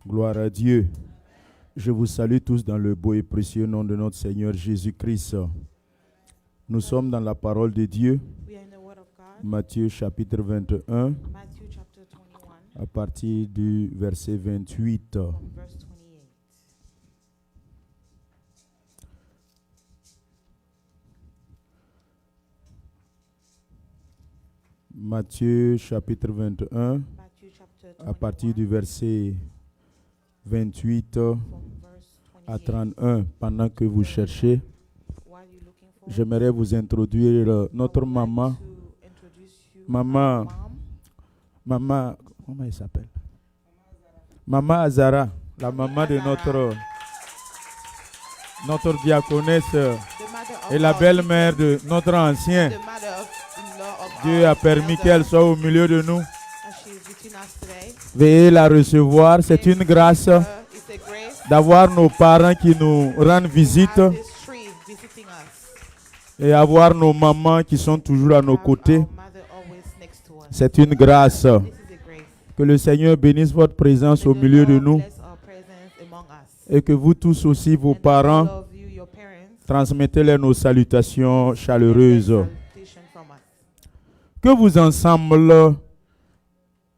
Gloire à Dieu. Je vous salue tous dans le beau et précieux nom de notre Seigneur Jésus-Christ. Nous sommes dans la parole de Dieu. Matthieu chapitre 21, à partir du verset 28. Matthieu chapitre 21, à partir du verset 28 à 31. Pendant que vous cherchez, j'aimerais vous introduire notre maman. Maman, comment elle s'appelle? Maman Azara, la maman de notre diaconesse et la belle-mère de notre ancien. Dieu a permis qu'elle soit au milieu de nous. Veuillez la recevoir. C'est une grâce d'avoir nos parents qui nous rendent visite et avoir nos mamans qui sont toujours à nos côtés. C'est une grâce. Que le Seigneur bénisse votre présence au milieu de nous et que vous tous aussi, vos parents, transmettez-leur nos salutations chaleureuses. Que vous ensemble,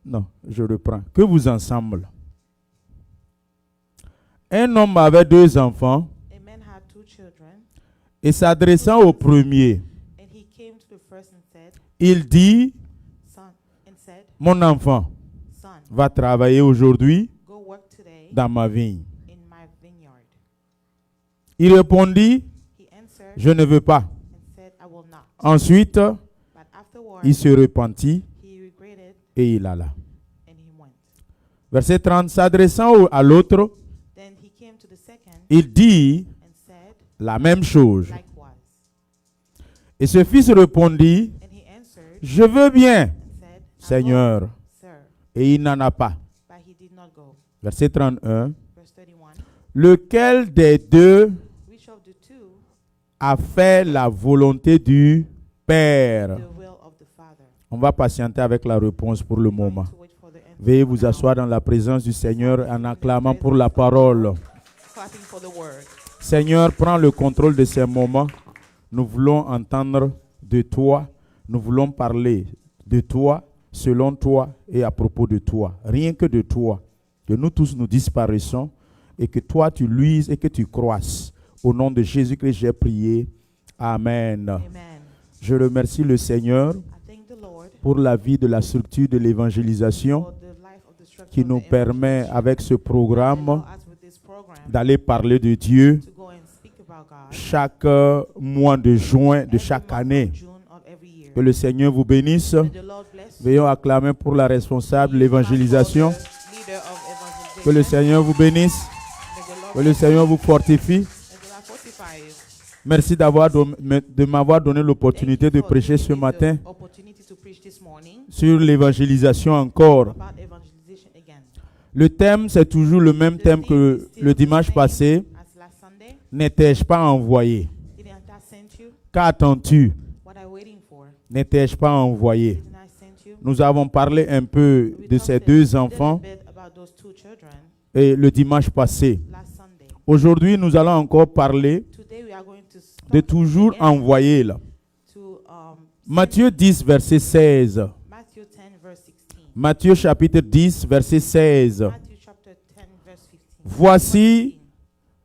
non, je reprends, que vous ensemble. Un homme avait 2 enfants et s'adressant au premier, il dit, mon enfant, va travailler aujourd'hui dans ma vigne. Il répondit, je ne veux pas. Ensuite, il se repentit et il alla. Verset 30, s'adressant à l'autre, il dit la même chose. Et ce fils répondit, je veux bien, Seigneur. Et il n'en a pas. Verset 31, lequel des deux a fait la volonté du Père? On va patienter avec la réponse pour le moment. Veuillez vous asseoir dans la présence du Seigneur en acclamant pour la parole. Seigneur, prends le contrôle de ces moments. Nous voulons entendre de toi. Nous voulons parler de toi, selon toi et à propos de toi. Rien que de toi. Que nous tous nous disparaissons et que toi tu luises et que tu croisses. Au nom de Jésus-Christ, j'ai prié. Amen. Amen. Je remercie le Seigneur pour la vie de la structure de l'évangélisation qui nous permet avec ce programme d'aller parler de Dieu chaque mois de juin de chaque année. Que le Seigneur vous bénisse. Veuillons acclamer pour la responsable de l'évangélisation. Que le Seigneur vous bénisse. Que le Seigneur vous fortifie. Merci de m'avoir donné l'opportunité de prêcher ce matin sur l'évangélisation encore. Le thème, c'est toujours le même thème que le dimanche passé. N'étais-je pas envoyé? Qu'attends-tu? N'étais-je pas envoyé? Nous avons parlé un peu de ces 2 enfants et le dimanche passé. Aujourd'hui, nous allons encore parler de toujours envoyé là. Matthieu 10, verset 16. Matthieu chapitre 10, verset 16. Voici,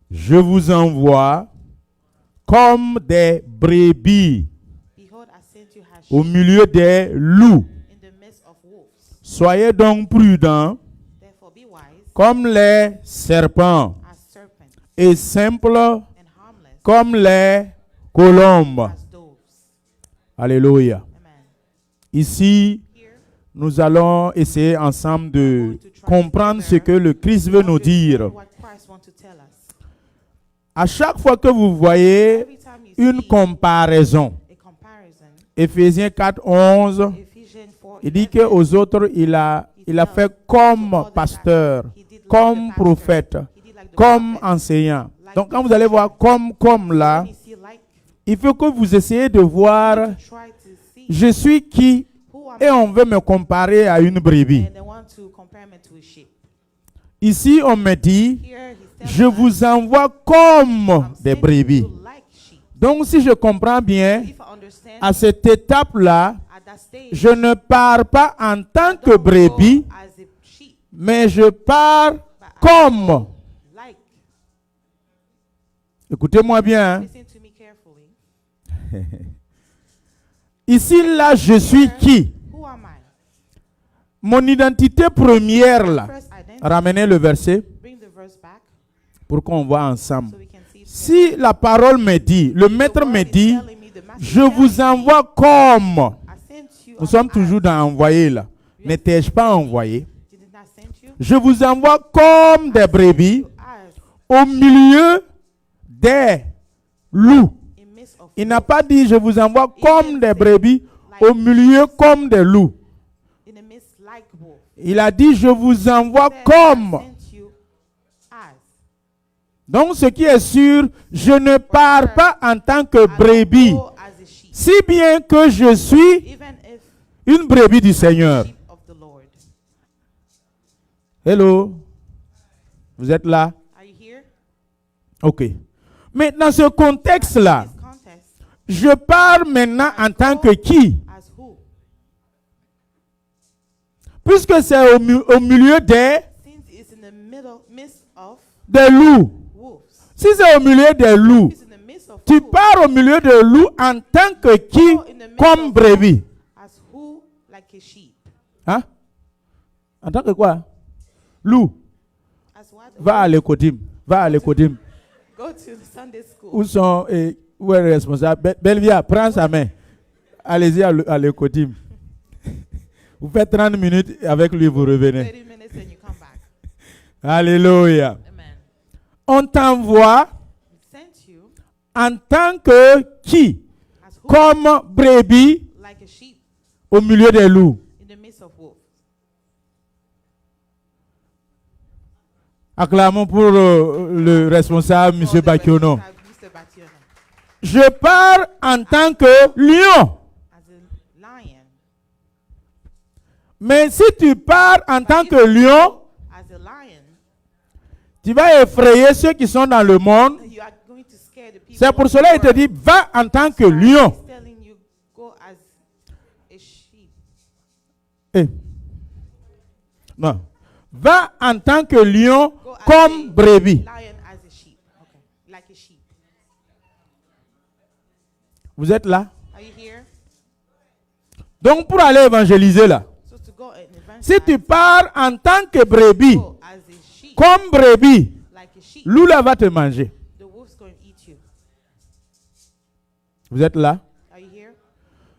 je vous envoie comme des brebis au milieu des loups. Soyez donc prudents comme les serpents et simples comme les colombes. Alléluia. Ici, nous allons essayer ensemble de comprendre ce que le Christ veut nous dire. À chaque fois que vous voyez une comparaison, Éphésiens 4, 11, il dit qu'aux autres, il a fait comme pasteur, comme prophète, comme enseignant. Donc, quand vous allez voir comme là, il faut que vous essayez de voir je suis qui et on veut me comparer à une brebis. Ici, on me dit, Here he's je telling us, vous envoie comme I'm des sending brebis. you like sheep. Donc, si je comprends bien, If I understand, à cette étape-là, at that stage, je ne pars pas en tant I que don't brebis, go as a sheep, mais je pars but I comme. go like. Écoutez-moi bien. Hein. Listen to me carefully. Ici, là, je suis qui? Who am I? Mon identité première, là. First identity. Ramenez le verset Bring the verse back pour qu'on voit ensemble. so we can see it Si la parole me dit, le together. maître The me word is dit, telling me, the master je is vous telling me, envoie comme. I sent you Nous as sommes toujours dans envoyé, là. N'étais-je pas envoyé? Did it not send you? Je vous envoie comme des brebis You as au milieu des loups. a midst of Il n'a pas dit, je vous envoie comme des brebis au milieu comme des loups. in a midst like wolf. Il a dit, je vous envoie Said, I comme. sent you as. Donc, ce qui est sûr, je ne pars pas en tant que I don't brebis, go as a sheep, si bien que je suis even if une brebis du Seigneur. sheep of the Lord. Hello? Vous êtes là? Are you here? Ok. Mais dans ce contexte-là, This contest je pars maintenant en tant que qui? as who? Puisque c'est au milieu Since it's in the midst of des loups. wolves. Si c'est au milieu des loups, It's in the midst of tu wolves. pars au milieu des loups en tant que qui? Go in the midst Comme of brebis. as who like a sheep. Hein? En tant que quoi? Loup. As what? Va à l'écodim. Va à l'écodim. Go to the Sunday school. Où sont où est le responsable? Belvia, prends sa main. Allez-y à l'écodim. Vous faites 30 minutes avec lui, vous revenez. 30 minutes and you come back. Alléluia. Amen. On t'envoie We sent you en tant que qui? as who? Comme brebis Like a sheep au milieu des loups. in the midst of wolves. Acclamons pour le responsable, M. For the Bakiono. responsable, Mr. Bakiono. Je pars en tant que lion. As a lion. Mais si tu pars en tant que lion, As a lion, tu vas effrayer ceux qui sont dans le monde. you are going to scare the people. C'est pour of the cela qu'il te world. dit, va en tant que That's why lion. he's telling you, go as a sheep. Eh. Non. Va en tant que lion Go as comme a brebis. lion as a sheep. Okay. Like a sheep. Vous êtes là? Are you here? Donc pour aller évangéliser là, So to go and evangelize, si tu pars en tant que brebis, go as a sheep, comme brebis, like a sheep. loup là va te manger. The wolf's going to eat you. Vous êtes là? Are you here?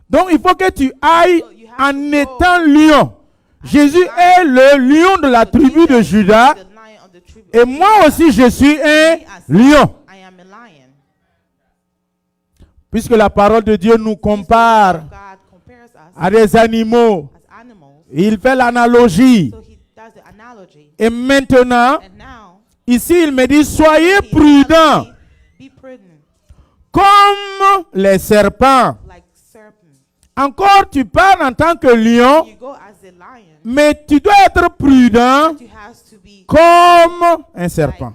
Donc il faut que tu ailles So you have en to go étant lion. Jésus est le lion de la tribu de Juda. The lion of the tribe Et of moi Judah. aussi je suis un Me as lion. I am a lion. Puisque la parole de Dieu nous compare God compares us à des animaux. as animals. Il fait l'analogie. So he does the analogy. Et maintenant, And now, ici il me dit, soyez he prudents tells me, be prudent, comme les serpents. like serpent. Encore, tu parles en tant que lion, You go as a lion, mais tu dois être prudent you have to be comme un serpent.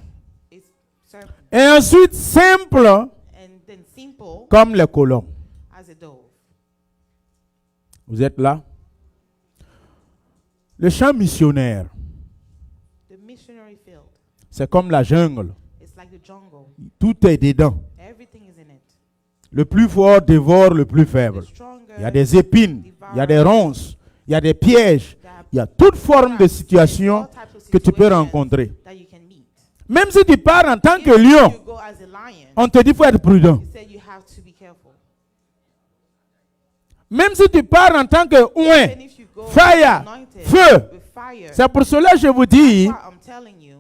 like a serpent. Et ensuite, simple And then simple comme les colombes. as a dove. Vous êtes là? Le champ missionnaire, The missionary field, c'est comme la jungle. it's like the jungle. Tout est dedans. Everything is in it. Le plus fort dévore le plus faible. The stronger, Il y a des épines, il y a des ronces, il y a des pièges, il y a toute forme de situation que tu peux rencontrer. that you can meet. Même si tu pars en tant que If lion, you go as a lion, on te dit qu'il faut être prudent. he said you have to be careful. Même si tu pars en tant que ouin, Even if you go fire, anointed feu. with fire, C'est pour cela que je vous dis, that's why I'm telling you,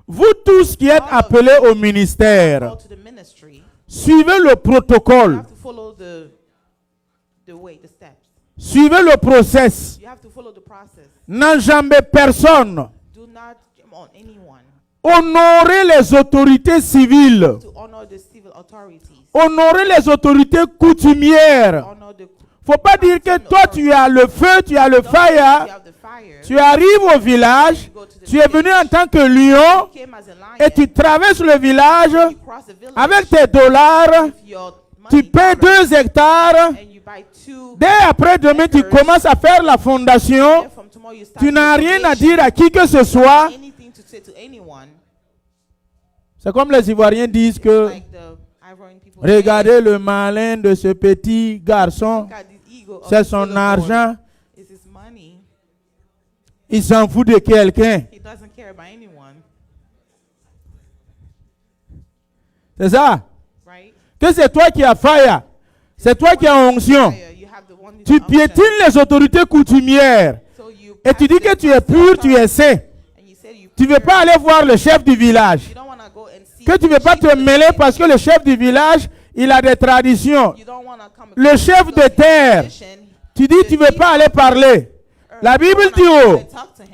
vous tous qui êtes appelés au go ministère, to the ministry. suivez le You protocole, have to follow the way, the steps. suivez le process. You have to follow the process. N'enjambez personne. Do not jump on anyone. Honorez les autorités civiles. To honor the civil authorities. Honorez les autorités coutumières. Honor the Faut pas dire que toi tu as le feu, tu as le fire, fire. Tu arrives au village, tu es venu en tant que lion You came as a lion. et tu traverses le village You cross the village avec tes dollars, with your tu money paies dollars, 2 hectares. and you buy 2. Dès après-demain, tu commences à faire la fondation. Then from tomorrow you start Tu n'as the rien à foundation. dire à qui que ce soit. Anything to say to anyone. C'est comme les Ivoiriens disent que Like the Ivorian people say, regardez le malin de ce petit garçon, look at the ego of c'est this son little boy. argent, It's his money. il s'en fout de quelqu'un. He doesn't care about anyone, C'est ça. right? Que c'est toi qui as fire, c'est toi qui as onction. Fire, you have the one who's Tu unction. piétines les autorités coutumières So you et tu dis que tu es pur, tu es saint. and you said you Tu ne veux pas aller voir le chef du village. You don't want to go and see Que tu ne veux the pas chief te of the mêler village. parce que le chef du village, il a des traditions. You don't want to come Le across chef de his terre, tradition. tu dis tu ne veux pas aller parler. La Bible dit, oh,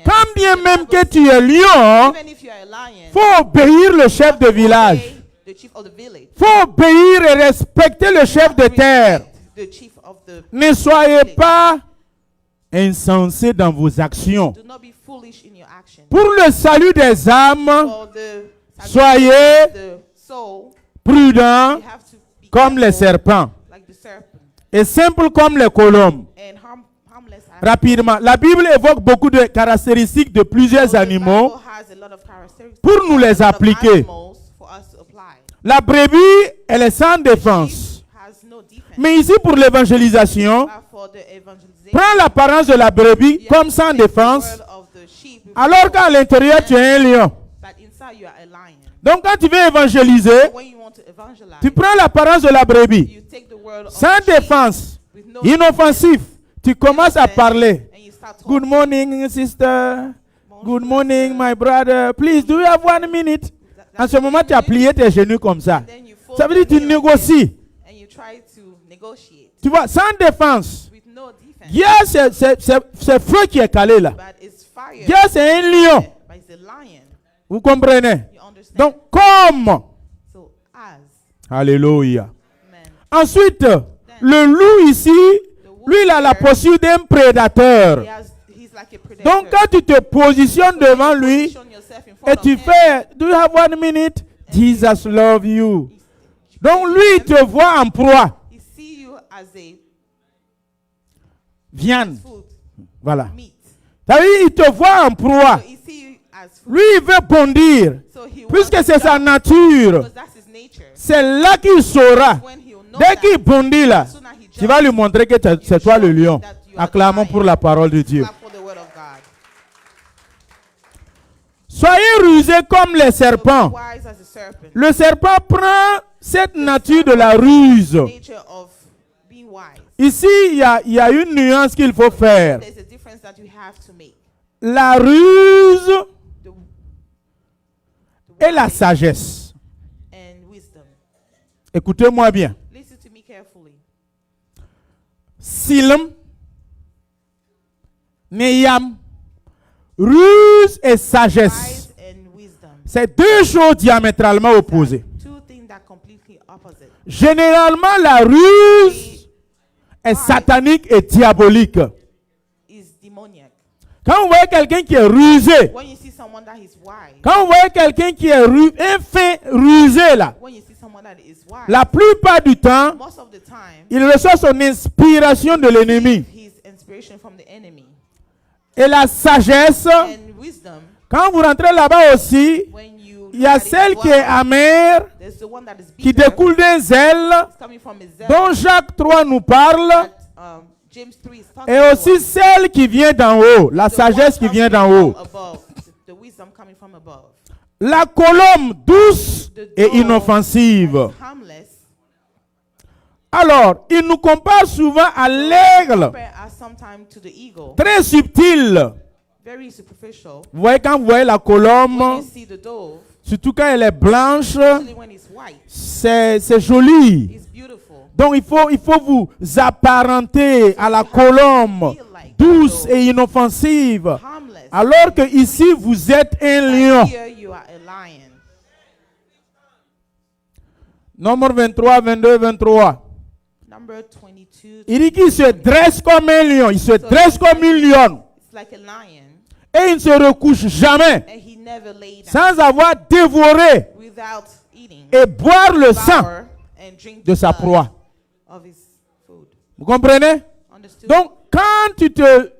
quand bien même que tu es lion, Even if you are a lion, faut obéir le chef de village. obey the chief of the village. Faut obéir et respecter le chef de terre. The chief of the Ne soyez pas insensés dans vos actions. do not be foolish in your actions. Pour le salut des âmes, For the soyez the soul, prudents you have to be comme les careful, serpents like the serpent, et simples comme les colombes. and harmless as Rapidement, la Bible évoque beaucoup de caractéristiques de plusieurs So the animaux Bible has a lot of characteristics, pour nous les a lot of appliquer. animals for us to apply. La brebis, elle est sans défense. Sheep has no defense. Mais ici, pour l'évangélisation, But for the evangelization, prends l'apparence de la brebis you comme have to sans take the défense, word of the sheep with alors you, qu'à l'intérieur, tu es un lion. but inside you are a lion. Donc, quand tu veux évangéliser, When you want to evangelize, tu prends l'apparence de la brebis, you take the word of sans the sheep défense, with no inoffensif. Tu commences à defense, parler. and you start talking. Good morning, sister. Good morning, my brother. Please, do you have 1 minute? En ce moment, tu as plié tes genoux comme ça. Then you fold Ça veut dire que your tu knee like this, négocies. and you try to negotiate Tu vois, sans défense. with no defense. Hier, c'est feu qui est calé là. But it's fire. Hier, c'est un lion. But it's a lion. Vous comprenez? You understand? Donc, comme. So as. Alléluia. Amen. Ensuite, le loup ici, lui, il a la posture d'un prédateur. He's like a predator. Donc, quand tu te positionnes devant lui Position yourself in front et of tu him. fais, do you have 1 minute? Jesus love you. Donc, lui, il te voit en proie. He see you as a Viande. food, Voilà. meat. Ça veut dire, il te voit en proie. So he see you as food. Lui, il veut bondir. So he Puisque wants c'est to sa jump, nature. because that's his nature. C'est là qu'il saura. When he'll know Dès that, qu'il bondit là, as soon as he tu vas lui montrer que c'est toi le lion. Acclamons pour la parole de Dieu. clap for the word of God. Soyez rusés comme les serpents. Wise as a serpent. Le serpent prend cette nature de la ruse. Nature of being wise. Ici, il y a une nuance qu'il faut faire. There's a difference that you have to make. La ruse The et la wise sagesse. and wisdom. Écoutez-moi bien. Listen to me carefully. Silm, Neyam, ruse et sagesse. Wise and wisdom. C'est 2 choses diamétralement opposées. Two things that are completely opposite. Généralement, la ruse est satanique et diabolique. Is demoniac. Quand vous voyez quelqu'un qui est rusé, When you see someone that is wise, quand vous voyez quelqu'un qui est un fin rusé là, when you see someone that is wise, la plupart du temps, most of the time, il reçoit son inspiration de l'ennemi. his inspiration from the enemy. Et la sagesse, And wisdom, quand vous rentrez là-bas aussi, when you il y a look at it celle qui est well, amère, there's the one that is qui bitter, découle d'un zèle, it's coming from his zeal, dont Jacques 3 nous parle, that, James 3 is talking et about. aussi celle qui vient d'en haut, la The sagesse one qui vient coming d'en haut. from above, the wisdom coming from above. La colombe douce et inoffensive. Harmless. Alors, il nous compare souvent à l'aigle, Compare us sometimes to the eagle. très subtil. Very superficial. Vous voyez, quand vous voyez la When colombe, you see the dove, surtout quand elle est blanche, especially when it's white, c'est joli. it's beautiful. Donc, il faut vous apparenter à la colombe, douce et inoffensive. Harmless. Alors que ici, vous êtes un lion. Here you are a lion. Nombre 23, 22, 23. Number 22. Il dit qu'il se dresse comme un lion. Il se dresse comme une lionne. It's like a lion, et il ne se recouche jamais and he never lay down sans avoir dévoré without eating, et boire le sang devour, and drink de the sa blood proie. of his food. Vous comprenez? Understood? Donc, quand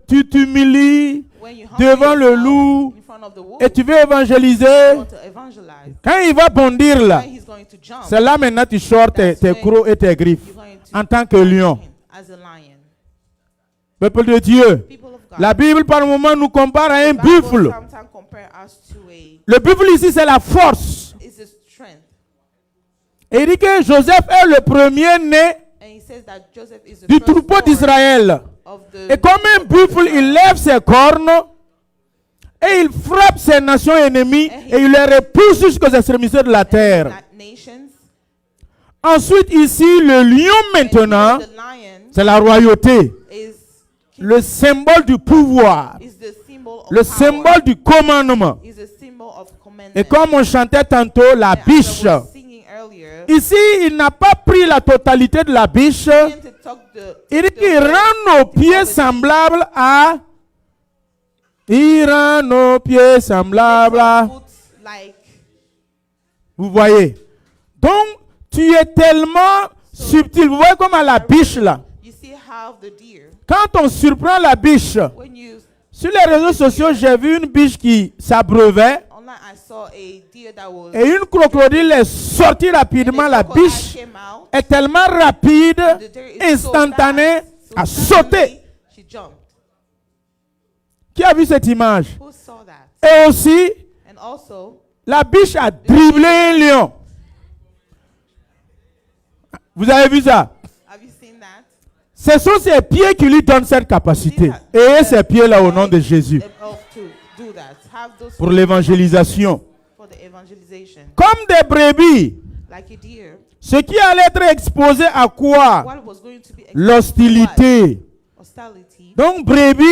tu t'humilies When you humble devant le yourself loup in front of the wolf, et tu veux you évangéliser, want to evangelize. quand il va bondir là, When he's going to jump, c'est là maintenant tu sors tes crocs et tes griffes you're going to en tant que lion. him as a lion. Peuple de Dieu, People of God. la Bible par moment nous compare à un The Bible buffle. sometimes compare us to a Le buffle ici c'est la force. is a strength. Et il dit que Joseph est le premier-né And he says that Joseph is the du troupeau firstborn d'Israël. of the Et comme un buffle, il lève ses cornes et il frappe ses nations ennemies et il les repousse jusqu'aux extrémités de la terre. nations. Ensuite, ici, le lion maintenant, And here the lion c'est la royauté, is le symbole du pouvoir, the symbol of le power. symbole du commandement. Is a symbol of commandment. Et comme on chantait tantôt, la And as I biche. was singing earlier, Ici, il n'a pas pris la totalité de la biche. he began to talk Il dit qu'il rend nos pieds semblables à... Il rend nos pieds semblables à... like Vous voyez. Donc, tu es tellement subtil. Vous voyez comme à la biche là. you see how the deer Quand on surprend la biche, when you sur les réseaux sociaux, j'ai vu une biche qui s'abreuvait online I saw a deer that was et une crocodile est sortie rapidement. La crocodile biche came out. est tellement rapide, The deer is so instantanée, fast, à so sauter. suddenly she jumped. Qui a vu cette image? Who saw that? Et aussi, And also la biche a dribblé un lion. Vous avez vu ça? have you seen that? Ce sont ses pieds qui lui donnent cette capacité. Et ces pieds-là au nom de Jésus. Of to do that. Have those Pour l'évangélisation. for the evangelization. Comme des brebis. Like a deer. Ce qui allait être exposé à quoi? What was going to be L'hostilité. hostility. Donc brebis,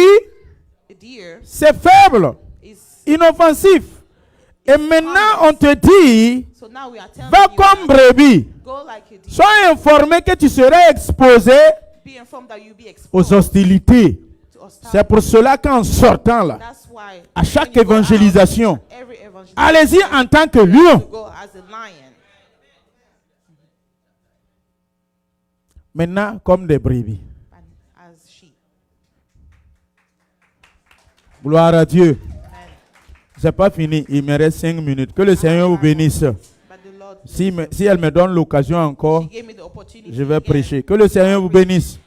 A deer c'est faible, is inoffensif. Et maintenant on te dit, so now we are telling va you comme that brebis. go like a deer. Sois informé que tu serais exposé Be informed that you'll be aux exposed hostilités. to hostility. C'est pour cela qu'en sortant là, That's why à chaque when you go out, évangélisation, every evangelization, allez-y en tant que you lion. go as a lion. Maintenant comme des brebis. And as sheep. Gloire à Dieu. Amen. C'est pas fini, il me reste 5 minutes. Que le Seigneur vous bénisse. But the Lord, Si elle me donne l'occasion encore, He gave me the opportunity je vais again. prêcher. Que le Seigneur vous bénisse.